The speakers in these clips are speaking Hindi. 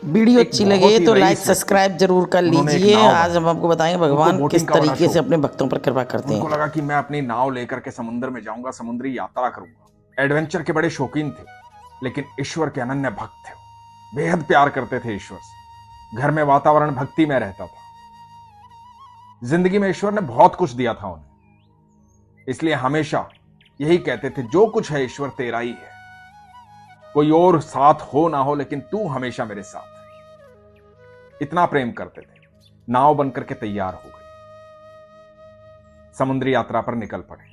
वीडियो एक अच्छी बहुत लगे ही तो रईस लाइक व्यक्ति सब्सक्राइब जरूर कर उन्होंने एक लीजिए। नाव आज हम बनाई। आपको बताएंगे उनको भगवान बोटिंग किस का बड़ा तरीके से शौक अपने था। भक्तों पर कृपा करते उनको हैं। लगा कि मैं अपनी नाव लेकर के समुद्र में जाऊंगा, समुद्री यात्रा करूंगा। एडवेंचर के बड़े शौकीन थे, लेकिन ईश्वर के अनन्य भक्त थे। बेहद प्यार करते थे ईश्वर से। घर में वातावरण भक्ति में रहता था। जिंदगी में ईश्वर ने बहुत कुछ दिया था उन्हें, इसलिए हमेशा यही कहते थे, जो कुछ है ईश्वर तेरा ही है। कोई और साथ हो ना हो, लेकिन तू हमेशा मेरे साथ है। इतना प्रेम करते थे। नाव बनकर के तैयार हो गई, समुद्री यात्रा पर निकल पड़े।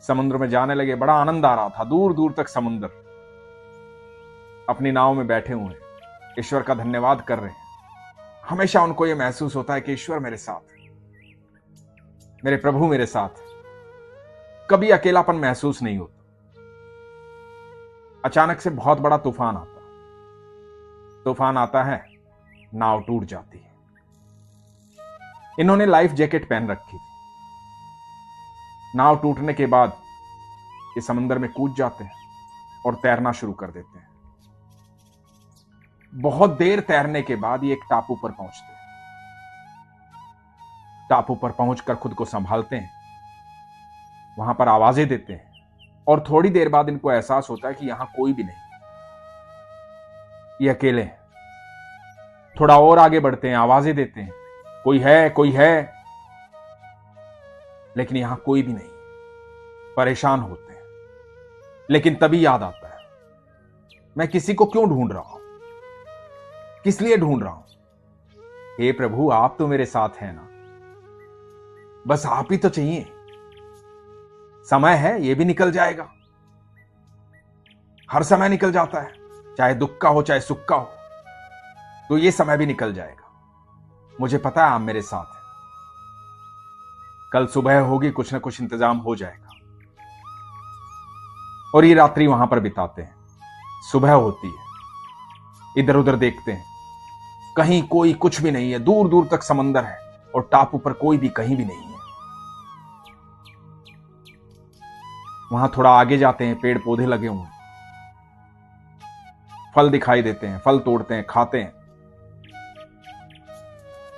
समुद्र में जाने लगे। बड़ा आनंद आ रहा था। दूर दूर तक समुद्र। अपनी नाव में बैठे हुए ईश्वर का धन्यवाद कर रहे हैं। हमेशा उनको यह महसूस होता है कि ईश्वर मेरे साथ है, मेरे प्रभु मेरे साथ है। कभी अकेलापन महसूस नहीं होता। अचानक से बहुत बड़ा तूफान आता है, नाव टूट जाती है। इन्होंने लाइफ जैकेट पहन रखी थी। नाव टूटने के बाद ये समंदर में कूद जाते हैं और तैरना शुरू कर देते हैं। बहुत देर तैरने के बाद ये एक टापू पर पहुंचते हैं। टापू पर पहुंचकर खुद को संभालते हैं, वहां पर आवाजें देते हैं, और थोड़ी देर बाद इनको एहसास होता है कि यहां कोई भी नहीं, ये अकेले हैं। थोड़ा और आगे बढ़ते हैं, आवाजें देते हैं, कोई है कोई है, लेकिन यहां कोई भी नहीं। परेशान होते हैं, लेकिन तभी याद आता है, मैं किसी को क्यों ढूंढ रहा हूं, किस लिए ढूंढ रहा हूं? हे प्रभु, आप तो मेरे साथ हैं ना, बस आप ही तो चाहिए। समय है, ये भी निकल जाएगा। हर समय निकल जाता है, चाहे दुख का हो चाहे सुख का हो, तो ये समय भी निकल जाएगा। मुझे पता है आप मेरे साथ हैं। कल सुबह होगी, कुछ ना कुछ इंतजाम हो जाएगा। और ये रात्रि वहां पर बिताते हैं। सुबह होती है, इधर उधर देखते हैं, कहीं कोई कुछ भी नहीं है। दूर दूर तक समंदर है और टापू पर कोई भी कहीं भी नहीं है। वहां थोड़ा आगे जाते हैं, पेड़ पौधे लगे हुए हैं, फल दिखाई देते हैं। फल तोड़ते हैं, खाते हैं,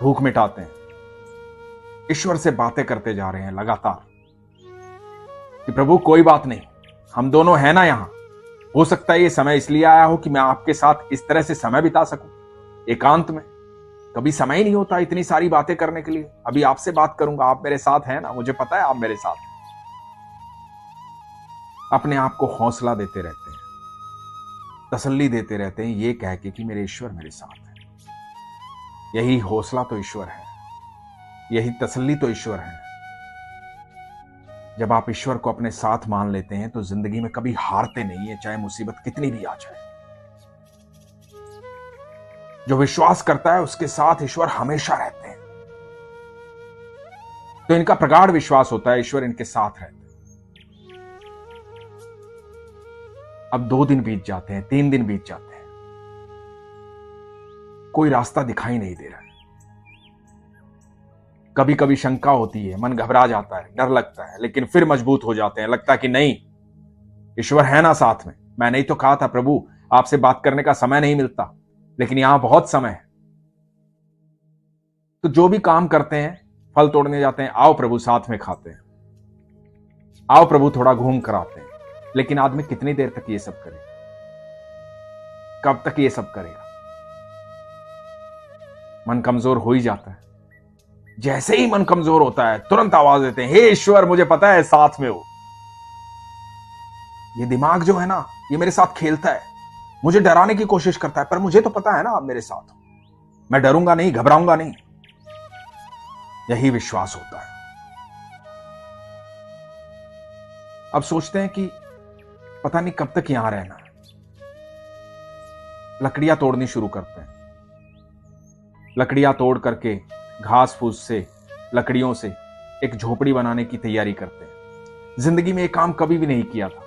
भूख मिटाते हैं। ईश्वर से बातें करते जा रहे हैं लगातार कि प्रभु कोई बात नहीं, हम दोनों हैं ना यहां। हो सकता है ये समय इसलिए आया हो कि मैं आपके साथ इस तरह से समय बिता सकूं, एकांत में। कभी समय ही नहीं होता इतनी सारी बातें करने के लिए। अभी आपसे बात करूंगा, आप मेरे साथ हैं ना, मुझे पता है आप मेरे साथ हैं। अपने आप को हौसला देते रहते हैं, तसल्ली देते रहते हैं, ये कह के कि मेरे ईश्वर मेरे साथ है। यही हौसला तो ईश्वर है, यही तसल्ली तो ईश्वर है। जब आप ईश्वर को अपने साथ मान लेते हैं तो जिंदगी में कभी हारते नहीं है, चाहे मुसीबत कितनी भी आ जाए। जो विश्वास करता है उसके साथ ईश्वर हमेशा रहते हैं। तो इनका प्रगाढ़ विश्वास होता है ईश्वर इनके साथ रहते हैं। अब 2 दिन बीत जाते हैं, 3 दिन बीत जाते हैं, कोई रास्ता दिखाई नहीं दे रहा है। कभी कभी शंका होती है, मन घबरा जाता है, डर लगता है, लेकिन फिर मजबूत हो जाते हैं। लगता है कि नहीं, ईश्वर है ना साथ में। मैंने ही तो कहा था प्रभु, आपसे बात करने का समय नहीं मिलता, लेकिन यहां बहुत समय है। तो जो भी काम करते हैं, फल तोड़ने जाते हैं, आओ प्रभु साथ में खाते हैं, आओ प्रभु थोड़ा घूम कर आते हैं। लेकिन आदमी कितनी देर तक ये सब करेगा? कब तक ये सब करेगा? मन कमजोर हो ही जाता है। जैसे ही मन कमजोर होता है, तुरंत आवाज देते हैं, हे ईश्वर, मुझे पता है साथ में हो। ये दिमाग जो है ना, ये मेरे साथ खेलता है, मुझे डराने की कोशिश करता है, पर मुझे तो पता है ना आप मेरे साथ हो। मैं डरूंगा नहीं, घबराऊंगा नहीं। यही विश्वास होता है। अब सोचते हैं कि पता नहीं कब तक यहां रहना है। लकड़ियां तोड़नी शुरू करते हैं। लकड़ियां तोड़ करके, घास फूस से, लकड़ियों से एक झोपड़ी बनाने की तैयारी करते हैं। जिंदगी में एक काम कभी भी नहीं किया था।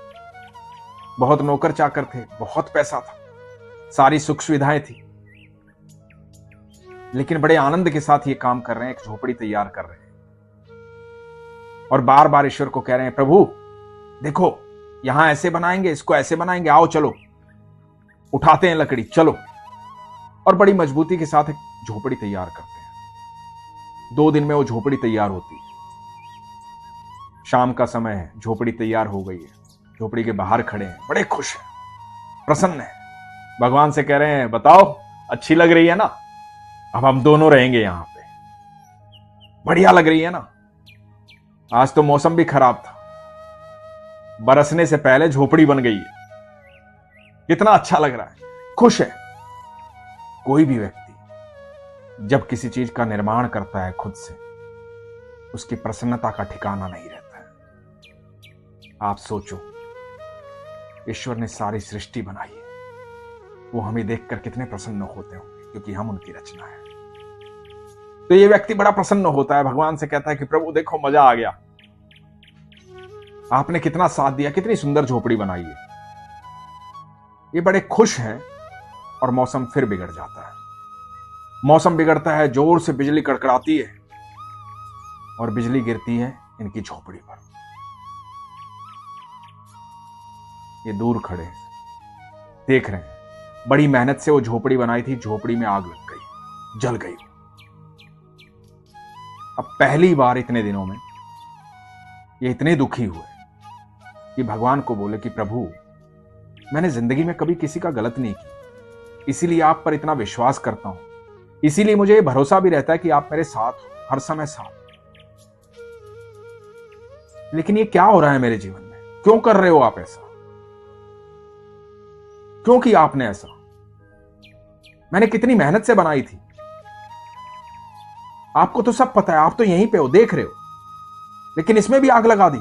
बहुत नौकर चाकर थे, बहुत पैसा था, सारी सुख सुविधाएं थी, लेकिन बड़े आनंद के साथ ये काम कर रहे हैं, एक झोपड़ी तैयार कर रहे हैं। और बार बार ईश्वर को कह रहे हैं, प्रभु देखो, यहां ऐसे बनाएंगे, इसको ऐसे बनाएंगे, आओ चलो। उठाते हैं लकड़ी, चलो, और बड़ी मजबूती के साथ एक झोपड़ी तैयार करते हैं। 2 दिन में वो झोपड़ी तैयार होती है। शाम का समय है, झोपड़ी तैयार हो गई है। झोपड़ी के बाहर खड़े हैं, बड़े खुश हैं, प्रसन्न हैं। भगवान से कह रहे हैं, बताओ अच्छी लग रही है ना, अब हम दोनों रहेंगे यहां पे, बढ़िया लग रही है ना। आज तो मौसम भी खराब था, बरसने से पहले झोपड़ी बन गई है, कितना अच्छा लग रहा है, खुश है। कोई भी व्यक्ति जब किसी चीज का निर्माण करता है खुद से, उसकी प्रसन्नता का ठिकाना नहीं रहता है। आप सोचो, ईश्वर ने सारी सृष्टि बनाई है, वो हमें देखकर कितने प्रसन्न होते होंगे, क्योंकि हम उनकी रचना है। तो ये व्यक्ति बड़ा प्रसन्न होता है, भगवान से कहता है कि प्रभु देखो मजा आ गया, आपने कितना साथ दिया, कितनी सुंदर झोपड़ी बनाई है। ये बड़े खुश हैं और मौसम फिर बिगड़ जाता है। मौसम बिगड़ता है, जोर से बिजली कड़कड़ाती है और बिजली गिरती है इनकी झोपड़ी पर। ये दूर खड़े हैं, देख रहे हैं, बड़ी मेहनत से वो झोपड़ी बनाई थी, झोपड़ी में आग लग गई, जल गई। अब पहली बार इतने दिनों में ये इतने दुखी हुए कि भगवान को बोले कि प्रभु, मैंने जिंदगी में कभी किसी का गलत नहीं किया, इसीलिए आप पर इतना विश्वास करता हूं, इसीलिए मुझे ये भरोसा भी रहता है कि आप मेरे साथ हो, हर समय साथ। लेकिन ये क्या हो रहा है मेरे जीवन में, क्यों कर रहे हो आप ऐसा, क्यों किया आपने ऐसा? मैंने कितनी मेहनत से बनाई थी, आपको तो सब पता है, आप तो यहीं पे हो, देख रहे हो, लेकिन इसमें भी आग लगा दी।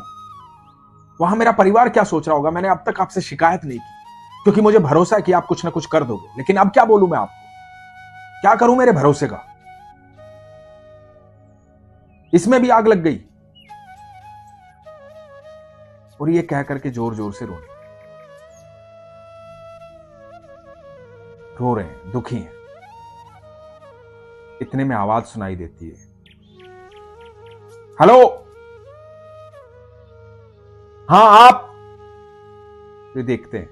वहां मेरा परिवार क्या सोच रहा होगा? मैंने अब तक आपसे शिकायत नहीं की, क्योंकि मुझे भरोसा है कि आप कुछ ना कुछ कर दोगे, लेकिन अब क्या बोलूं मैं आपको, क्या करूं मेरे भरोसे का? इसमें भी आग लग गई। और ये कह करके जोर जोर से रो रहे हैं, दुखी हैं। इतने में आवाज सुनाई देती है, हेलो, हाँ आप। ये देखते हैं,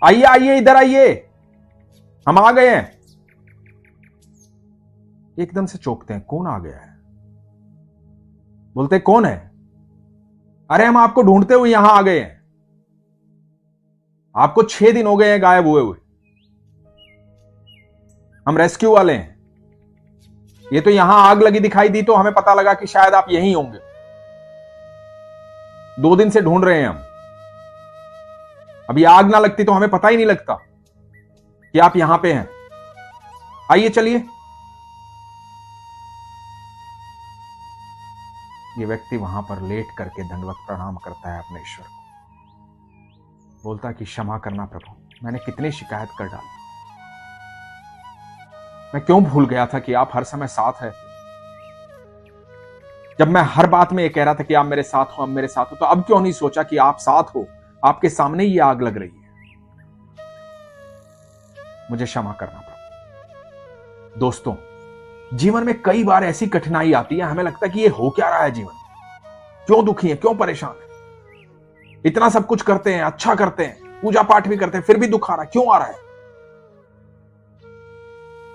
आइए आइए, इधर आइए, हम आ गए हैं। एकदम से चौंकते हैं, कौन आ गया है? बोलते कौन है? अरे हम आपको ढूंढते हुए यहां आ गए हैं, आपको 6 दिन हो गए हैं गायब हुए हुए, हम रेस्क्यू वाले हैं। ये तो यहां आग लगी दिखाई दी तो हमें पता लगा कि शायद आप यहीं होंगे, 2 दिन से ढूंढ रहे हैं हम। अभी आग ना लगती तो हमें पता ही नहीं लगता कि आप यहां पे हैं। आइए चलिए। ये व्यक्ति वहां पर लेट करके दंडवत प्रणाम करता है अपने ईश्वर को, बोलता है कि क्षमा करना प्रभु, मैंने कितनी शिकायत कर डाली, मैं क्यों भूल गया था कि आप हर समय साथ हैं। जब मैं हर बात में ये कह रहा था कि आप मेरे साथ हो, अब मेरे साथ हो, तो अब क्यों नहीं सोचा कि आप साथ हो, आपके सामने ही आग लग रही है। मुझे क्षमा करना पड़ा। दोस्तों, जीवन में कई बार ऐसी कठिनाई आती है, हमें लगता है कि ये हो क्या रहा है जीवन में, क्यों दुखी है, क्यों परेशान है, इतना सब कुछ करते हैं, अच्छा करते हैं, पूजा पाठ भी करते हैं, फिर भी दुख आ रहा है, क्यों आ रहा है?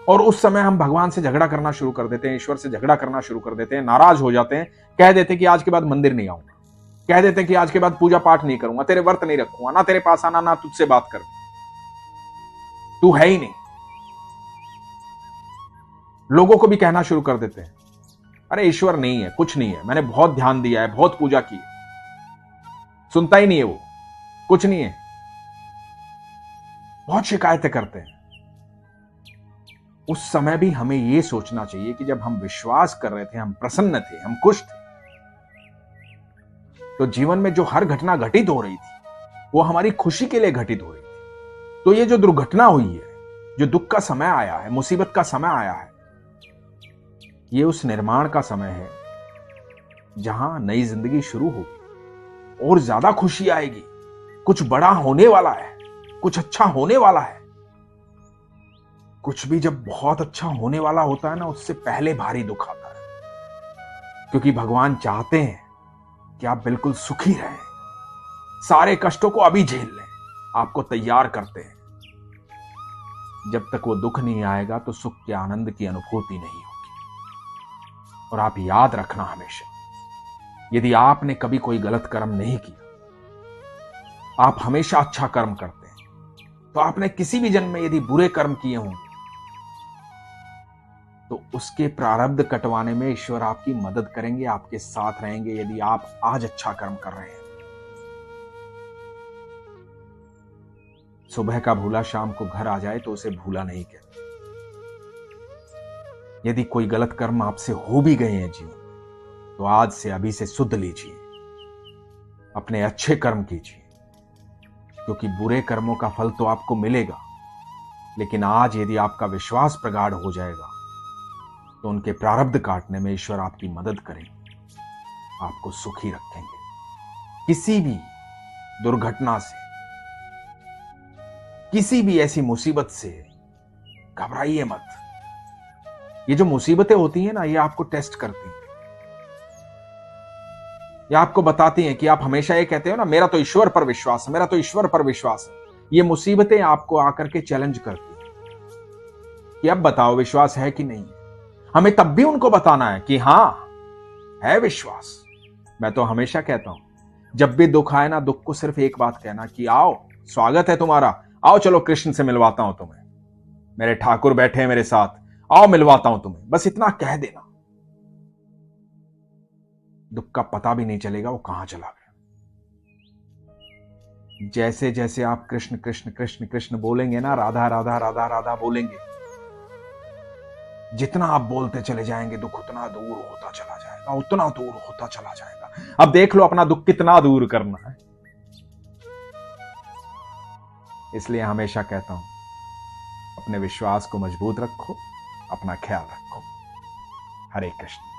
और उस समय हम भगवान से झगड़ा करना शुरू कर देते हैं, ईश्वर से झगड़ा करना शुरू कर देते हैं, नाराज हो जाते हैं, कह देते हैं कि आज के बाद मंदिर नहीं आऊंगा, कह देते हैं कि आज के बाद पूजा पाठ नहीं करूंगा, तेरे व्रत नहीं रखूंगा, ना तेरे पास आना, ना तुझसे बात कर, तू है ही नहीं। लोगों को भी कहना शुरू कर देते हैं, अरे ईश्वर नहीं है, कुछ नहीं है, मैंने बहुत ध्यान दिया है, बहुत पूजा की है, सुनता ही नहीं है वो, कुछ नहीं है। बहुत शिकायतें करते हैं। उस समय भी हमें यह सोचना चाहिए कि जब हम विश्वास कर रहे थे, हम प्रसन्न थे, हम खुश थे, तो जीवन में जो हर घटना घटित हो रही थी वो हमारी खुशी के लिए घटित हो रही थी। तो ये जो दुर्घटना हुई है, जो दुख का समय आया है, मुसीबत का समय आया है, ये उस निर्माण का समय है जहां नई जिंदगी शुरू होगी और ज्यादा खुशी आएगी। कुछ बड़ा होने वाला है, कुछ अच्छा होने वाला है। कुछ भी जब बहुत अच्छा होने वाला होता है ना, उससे पहले भारी दुख आता है, क्योंकि भगवान चाहते हैं कि आप बिल्कुल सुखी रहें, सारे कष्टों को अभी झेल लें, आपको तैयार करते हैं। जब तक वो दुख नहीं आएगा तो सुख के आनंद की अनुभूति नहीं होगी। और आप याद रखना हमेशा, यदि आपने कभी कोई गलत कर्म नहीं किया, आप हमेशा अच्छा कर्म करते हैं, तो आपने किसी भी जन्म में यदि बुरे कर्म किए होंगे तो उसके प्रारब्ध कटवाने में ईश्वर आपकी मदद करेंगे, आपके साथ रहेंगे, यदि आप आज अच्छा कर्म कर रहे हैं। सुबह का भूला शाम को घर आ जाए तो उसे भूला नहीं कहते। यदि कोई गलत कर्म आपसे हो भी गए हैं जीवन में, तो आज से अभी से सुध लीजिए, अपने अच्छे कर्म कीजिए, क्योंकि बुरे कर्मों का फल तो आपको मिलेगा, लेकिन आज यदि आपका विश्वास प्रगाढ़ हो जाएगा तो उनके प्रारब्ध काटने में ईश्वर आपकी मदद करेंगे, आपको सुखी रखेंगे। किसी भी दुर्घटना से, किसी भी ऐसी मुसीबत से घबराइए मत। ये जो मुसीबतें होती हैं ना, ये आपको टेस्ट करती हैं। ये आपको बताती हैं कि आप हमेशा ये कहते हो ना, मेरा तो ईश्वर पर विश्वास है, मेरा तो ईश्वर पर विश्वास है। ये मुसीबतें आपको आकर के चैलेंज करती हैं कि अब बताओ विश्वास है कि नहीं। हमें तब भी उनको बताना है कि हां है विश्वास। मैं तो हमेशा कहता हूं, जब भी दुख आए ना, दुख को सिर्फ एक बात कहना कि आओ, स्वागत है तुम्हारा, आओ चलो कृष्ण से मिलवाता हूं तुम्हें, मेरे ठाकुर बैठे हैं मेरे साथ, आओ मिलवाता हूं तुम्हें। बस इतना कह देना, दुख का पता भी नहीं चलेगा वो कहां चला गया। जैसे जैसे आप कृष्ण कृष्ण कृष्ण कृष्ण बोलेंगे ना, राधा राधा राधा राधा बोलेंगे, जितना आप बोलते चले जाएंगे दुख उतना दूर होता चला जाएगा, उतना दूर होता चला जाएगा। अब देख लो अपना दुख कितना दूर करना है। इसलिए हमेशा कहता हूं, अपने विश्वास को मजबूत रखो, अपना ख्याल रखो। हरे कृष्ण।